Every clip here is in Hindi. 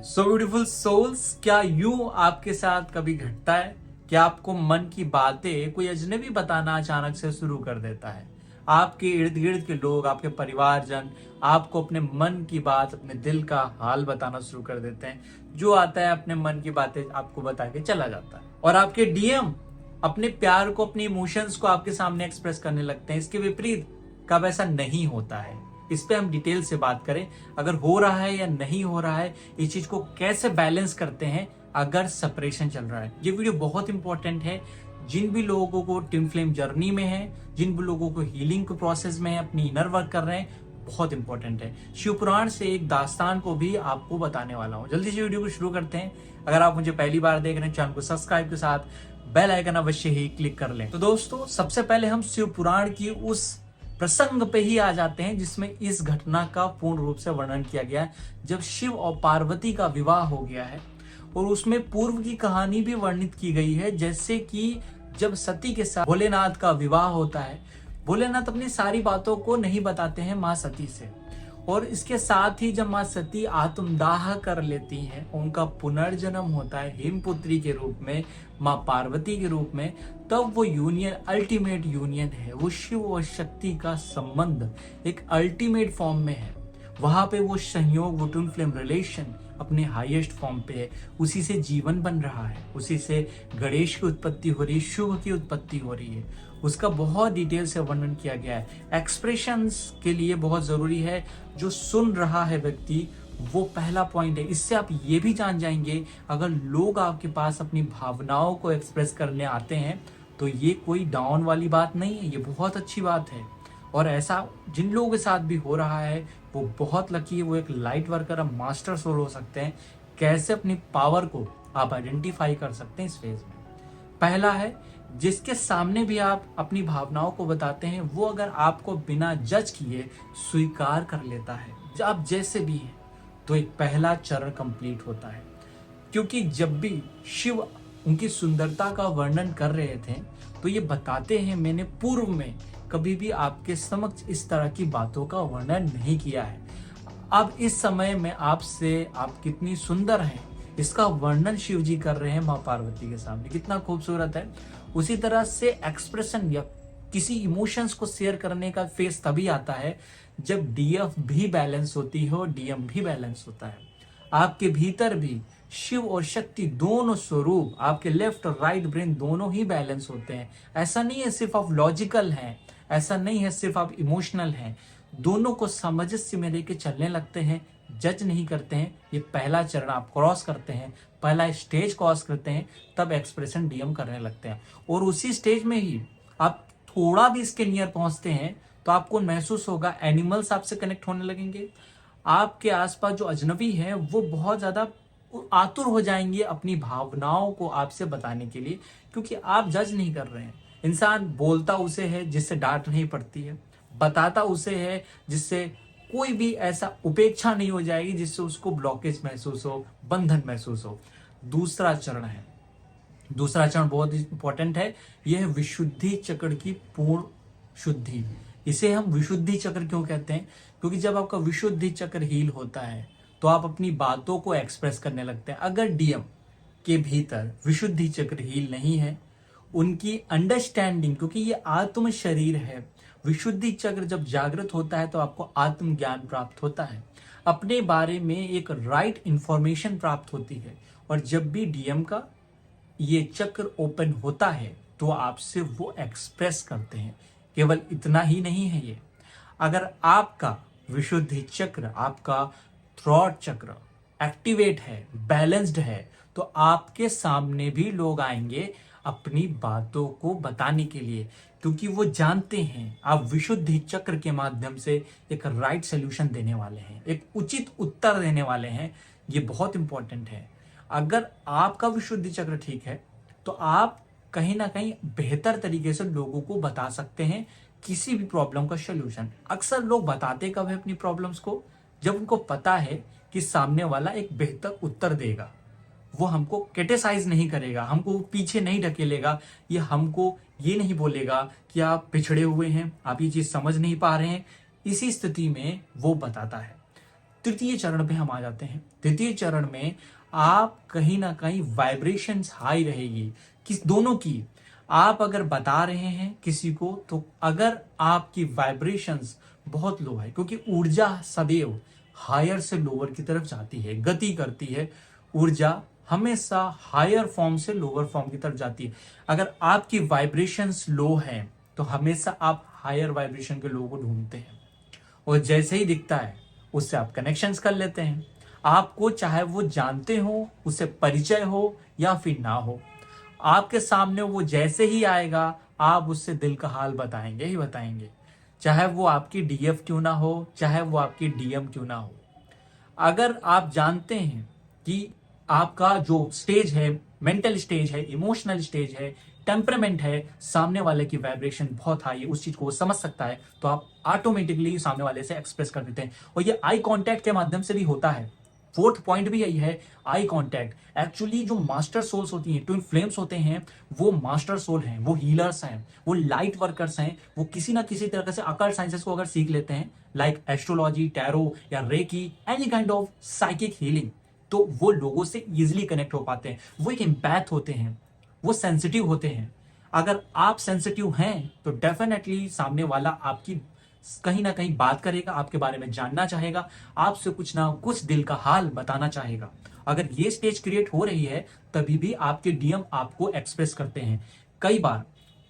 सो ब्यूटीफुल सोल्स, क्या यूं आपके साथ कभी घटता है? क्या आपको मन की बातें कोई अजनबी बताना अचानक से शुरू कर देता है? आपके इर्द गिर्द के लोग, आपके परिवारजन आपको अपने मन की बात, अपने दिल का हाल बताना शुरू कर देते हैं। जो आता है अपने मन की बातें आपको बता के चला जाता है, और आपके डीएम अपने प्यार को, अपने इमोशंस को आपके सामने एक्सप्रेस करने लगते हैं। इसके विपरीत कब ऐसा नहीं होता है, इस पे हम डिटेल से बात करें। अगर हो रहा है या नहीं हो रहा है, इस चीज को कैसे बैलेंस करते हैं अगर सेपरेशन चल रहा है। ये वीडियो बहुत इंपॉर्टेंट है जिन भी लोगों को ट्विन फ्लेम जर्नी में है, जिन भी लोगों को हीलिंग के प्रोसेस में है, अपनी इनर वर्क कर रहे हैं। बहुत इंपॉर्टेंट है। शिव पुराण से एक दास्तान को भी आपको बताने वाला हूं। जल्दी से वीडियो को शुरू करते हैं। अगर आप मुझे पहली बार देख रहे हैं, चैनल को सब्सक्राइब के साथ बेल आइकन अवश्य ही क्लिक कर लें। तो दोस्तों, सबसे पहले हम शिव पुराण की उस प्रसंग पे ही आ जाते हैं जिसमें इस घटना का पूर्ण रूप से वर्णन किया गया है, जब शिव और पार्वती का विवाह हो गया है। और उसमें पूर्व की कहानी भी वर्णित की गई है, जैसे कि जब सती के साथ भोलेनाथ का विवाह होता है। भोलेनाथ अपनी सारी बातों को नहीं बताते हैं माँ सती से, और इसके साथ ही जब माँ सती आत्मदाह कर लेती हैं, उनका पुनर्जन्म होता है हिमपुत्री के रूप में, माँ पार्वती के रूप में। तब वो यूनियन अल्टीमेट यूनियन है, वो शिव और शक्ति का संबंध एक अल्टीमेट फॉर्म में है। वहां पे वो संयोग, वो ट्विन फ्लेम रिलेशन अपने हाईएस्ट फॉर्म पे है। उसी से जीवन बन रहा है, उसी से गणेश की उत्पत्ति हो रही है, शुभ की उत्पत्ति हो रही है। उसका बहुत डिटेल से वर्णन किया गया है। एक्सप्रेशंस के लिए बहुत जरूरी है, जो सुन रहा है व्यक्ति, वो पहला पॉइंट है। इससे आप ये भी जान जाएंगे, अगर लोग आपके पास अपनी भावनाओं को एक्सप्रेस करने आते हैं तो ये कोई डाउन वाली बात नहीं है, ये बहुत अच्छी बात है। और ऐसा जिन लोगों के साथ भी हो रहा है वो बहुत लकी है, वो एक लाइट वर्कर, अब मास्टर सोल हो सकते हैं। कैसे अपनी पावर को आप आइडेंटिफाई कर सकते हैं इस फेज में। पहला है, जिसके सामने भी आप अपनी भावनाओं को बताते हैं, वो अगर आपको बिना जज किए स्वीकार कर लेता है, आप जैसे भी हैं, तो एक पहला चरण कंप्लीट होता है। क्योंकि जब भी शिव उनकी सुंदरता का वर्णन कर रहे थे तो ये बताते हैं, मैंने पूर्व में कभी भी आपके समक्ष इस तरह की बातों का वर्णन नहीं किया है। अब इस समय में आपसे, आप कितनी सुंदर हैं, इसका वर्णन शिव जी कर रहे हैं माँ पार्वती के सामने। कितना खूबसूरत है। उसी तरह से एक्सप्रेशन या किसी इमोशंस को शेयर करने का फेस तभी आता है जब डीएफ भी बैलेंस होती है और डीएम भी बैलेंस होता है। आपके भीतर भी शिव और शक्ति दोनों स्वरूप, आपके लेफ्ट और राइट ब्रेन दोनों ही बैलेंस होते हैं। ऐसा नहीं है सिर्फ आप लॉजिकल हैं, ऐसा नहीं है सिर्फ आप इमोशनल हैं। दोनों को समझ से में लेके चलने लगते हैं, जज नहीं करते हैं। ये पहला चरण आप क्रॉस करते हैं, पहला स्टेज क्रॉस करते हैं, तब एक्सप्रेशन डीएम करने लगते हैं। और उसी स्टेज में ही आप थोड़ा भी इसके नियर पहुंचते हैं तो आपको महसूस होगा एनिमल्स आपसे कनेक्ट होने लगेंगे। आपके आसपास जो अजनबी हैं वो बहुत ज्यादा आतुर हो जाएंगे अपनी भावनाओं को आपसे बताने के लिए, क्योंकि आप जज नहीं कर रहे हैं। इंसान बोलता उसे है जिससे डांट नहीं पड़ती है, बताता उसे है जिससे कोई भी ऐसा उपेक्षा नहीं हो जाएगी जिससे उसको ब्लॉकेज महसूस हो, बंधन महसूस हो। दूसरा चरण है, दूसरा चरण बहुत इंपॉर्टेंट है। यह है विशुद्धि चक्र की पूर्ण शुद्धि। इसे हम विशुद्धि चक्र क्यों कहते हैं? क्योंकि जब आपका विशुद्धि चक्र हील होता है तो आप अपनी बातों को एक्सप्रेस करने लगते हैं। अगर डीएम के भीतर विशुद्धि चक्र हील नहीं है, उनकी अंडरस्टैंडिंग, क्योंकि ये आत्म शरीर है, विशुद्धि चक्र जब जागृत होता है तो आपको आत्म ज्ञान प्राप्त होता है, अपने बारे में एक राइट इंफॉर्मेशन प्राप्त होती है। और जब भी डीएम का ये चक्र ओपन होता है तो आपसे वो एक्सप्रेस करते हैं। केवल इतना ही नहीं है ये, अगर आपका विशुद्धि चक्र, आपका थ्रॉट चक्र एक्टिवेट है, बैलेंस्ड है, तो आपके सामने भी लोग आएंगे अपनी बातों को बताने के लिए, क्योंकि वो जानते हैं आप विशुद्धि चक्र के माध्यम से एक राइट सोल्यूशन देने वाले हैं, एक उचित उत्तर देने वाले हैं। ये बहुत इंपॉर्टेंट है। अगर आपका विशुद्धि चक्र ठीक है तो आप कहीं ना कहीं बेहतर तरीके से लोगों को बता सकते हैं किसी भी प्रॉब्लम का सोल्यूशन। अक्सर लोग बताते कब है अपनी प्रॉब्लम्स को? जब उनको पता है कि सामने वाला एक बेहतर उत्तर देगा, वो हमको क्रिटिसाइज नहीं करेगा, हमको पीछे नहीं ढकेलेगा, ये हमको ये नहीं बोलेगा कि आप पिछड़े हुए हैं, आप ये चीज समझ नहीं पा रहे हैं। इसी स्थिति में वो बताता है। तृतीय चरण पे हम आ जाते हैं। तृतीय चरण में आप कहीं ना कहीं वाइब्रेशंस हाई रहेगी, किस दोनों की। आप अगर बता रहे हैं किसी को, तो अगर आपकी वाइब्रेशंस बहुत लो है, क्योंकि ऊर्जा सदैव हायर से लोअर की तरफ जाती है, गति करती है। ऊर्जा हमेशा हायर फॉर्म से लोअर फॉर्म की तरफ जाती है। अगर आपकी वाइब्रेशंस लो है तो हमेशा आप हायर वाइब्रेशन के लोगों को ढूंढते हैं, और जैसे ही दिखता है उससे आप कनेक्शंस कर लेते हैं। आपको चाहे वो जानते हो, उससे परिचय हो या फिर ना हो, आपके सामने वो जैसे ही आएगा आप उससे दिल का हाल बताएंगे ही बताएंगे, चाहे वो आपकी डीएफ क्यों ना हो, चाहे वो आपकी डीएम क्यों ना हो। अगर आप जानते हैं कि आपका जो स्टेज है, मेंटल स्टेज है, इमोशनल स्टेज है, टेम्परामेंट है, सामने वाले की वाइब्रेशन बहुत हाई है, उस चीज को वो समझ सकता है, तो आप ऑटोमेटिकली सामने वाले से एक्सप्रेस कर देते हैं। और ये आई कांटेक्ट के माध्यम से भी होता है। फोर्थ पॉइंट भी यही है, आई कांटेक्ट। एक्चुअली जो मास्टर सोल्स होती हैं, ट्विन फ्लेम्स होते हैं, वो मास्टर सोल हैं, वो हीलर्स हैं, वो लाइट वर्कर्स हैं। वो किसी ना किसी तरह से अकल्ट साइंसेस को अगर सीख लेते हैं, लाइक एस्ट्रोलॉजी, टैरो या reiki, any kind of psychic healing, तो वो लोगों से इजिली कनेक्ट हो पाते हैं। वो एक एम्पैथ होते हैं, वो सेंसिटिव होते हैं। अगर आप सेंसिटिव हैं तो डेफिनेटली सामने वाला आपकी कहीं ना कहीं बात करेगा, आपके बारे में जानना चाहेगा, आपसे कुछ ना कुछ दिल का हाल बताना चाहेगा। अगर ये स्टेज क्रिएट हो रही है, तभी भी आपके डीएम आपको एक्सप्रेस करते हैं। कई बार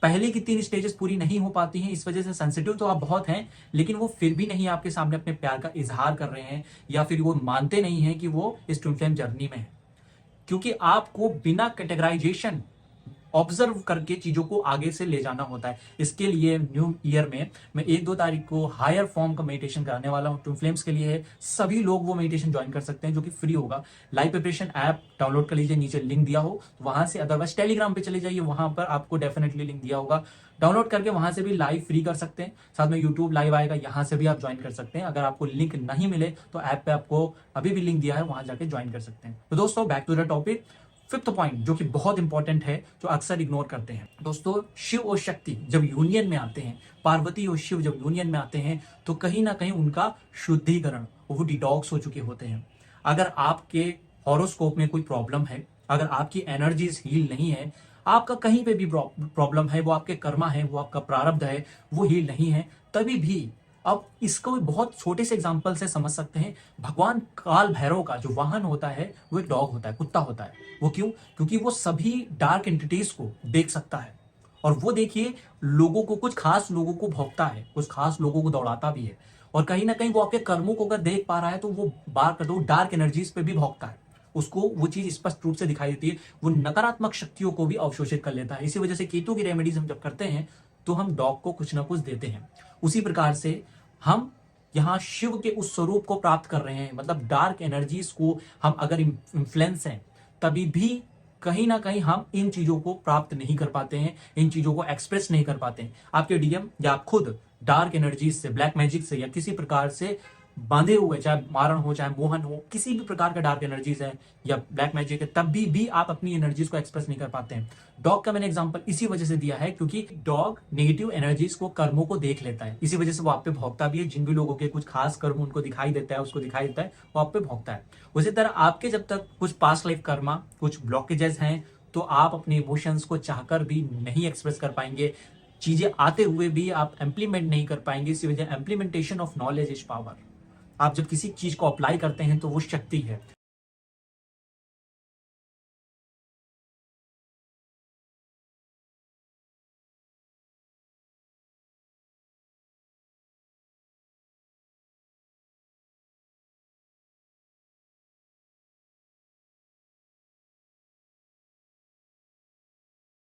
पहले की 3 स्टेजेस पूरी नहीं हो पाती हैं, इस वजह से सेंसिटिव तो आप बहुत हैं, लेकिन वो फिर भी नहीं आपके सामने अपने प्यार का इजहार कर रहे हैं, या फिर वो मानते नहीं हैं कि वो इस ट्विन फ्लेम जर्नी में है। क्योंकि आपको बिना कैटेगराइजेशन ऑब्जर्व करके चीजों को आगे से ले जाना होता है। इसके लिए न्यू ईयर में मैं 1-2 तारीख को हायर फॉर्म का मेडिटेशन कराने वाला हूँ। ट्विन फ्लेम्स के लिए है, सभी लोग वो मेडिटेशन ज्वाइन कर सकते हैं, जो कि फ्री होगा। लाइव प्रिपरेशन ऐप डाउनलोड कर लीजिए, नीचे लिंक दिया हो वहां से। अदरवाइज टेलीग्राम पे चले जाइए, वहां पर आपको डेफिनेटली लिंक दिया होगा, डाउनलोड करके वहां से भी लाइव फ्री कर सकते हैं। साथ में यूट्यूब लाइव आएगा, यहाँ से भी आप ज्वाइन कर सकते हैं। अगर आपको लिंक नहीं मिले तो ऐप पे आपको अभी भी लिंक दिया है, वहां जाके ज्वाइन कर सकते हैं। तो दोस्तों, back to the topic. Fifth point जो कि बहुत इंपॉर्टेंट है, जो अक्सर इग्नोर करते हैं दोस्तों, शिव और शक्ति जब यूनियन में आते हैं, पार्वती और शिव जब यूनियन में आते हैं, तो कहीं ना कहीं उनका शुद्धिकरण, वो डिटॉक्स हो चुके होते हैं। अगर आपके हॉरोस्कोप में कोई प्रॉब्लम है, अगर आपकी एनर्जीज हील नहीं है, आपका कहीं पे भी प्रॉब्लम है, वो आपके कर्मा है, वो आपका प्रारब्ध है, वो हील नहीं है, तभी भी अब इसको बहुत छोटे से एग्जांपल से समझ सकते हैं। भगवान काल भैरव का जो वाहन होता है वो एक डॉग होता है, कुत्ता होता है। वो क्यों? क्योंकि वो सभी डार्क एंटिटीज को देख सकता है, और वो देखिए लोगों को, कुछ खास लोगों को भौंकता है, कुछ खास लोगों को दौड़ाता भी है। और कहीं ना कहीं वो आपके कर्मों को अगर देख पा रहा है तो वो बार कर दो डार्क एनर्जीज पे भी भौंकता है, उसको वो चीज स्पष्ट रूप से दिखाई देती है। वो नकारात्मक शक्तियों को भी अवशोषित कर लेता है। इसी वजह से केतु की रेमेडीज हम जब करते हैं तो हम डॉग को कुछ ना कुछ देते हैं। उसी प्रकार से हम यहाँ शिव के उस स्वरूप को प्राप्त कर रहे हैं, मतलब डार्क एनर्जीज को हम अगर इन्फ्लुएंस हैं, तभी भी कहीं ना कहीं हम इन चीजों को प्राप्त नहीं कर पाते हैं, इन चीजों को एक्सप्रेस नहीं कर पाते हैं। आपके डीएम या आप खुद डार्क एनर्जीज से, ब्लैक मैजिक से या किसी प्रकार से बांधे हुए, चाहे मारण हो, चाहे मोहन हो, किसी भी प्रकार का डार्क एनर्जीज है या ब्लैक मैजिक है, तब भी आप अपनी एनर्जीज को एक्सप्रेस नहीं कर पाते हैं। डॉग का मैंने एग्जांपल इसी वजह से दिया है, क्योंकि डॉग नेगेटिव एनर्जीज को, कर्मों को देख लेता है, इसी वजह से वो आप पे भौंकता भी है। जिन भी लोगों के कुछ खास कर्म उनको दिखाई देता है, उसको दिखाई देता है, वो आप पे भौंकता है। उसी तरह आपके जब तक कुछ पास्ट लाइफ कर्मा, कुछ ब्लॉकेजेस हैं, तो आप अपने इमोशंस को चाहकर भी नहीं एक्सप्रेस कर पाएंगे। चीजें आते हुए भी आप इम्प्लीमेंट नहीं कर पाएंगे। इसी वजह implementation of knowledge is power. आप जब किसी चीज को अप्लाई करते हैं तो वो शक्ति है।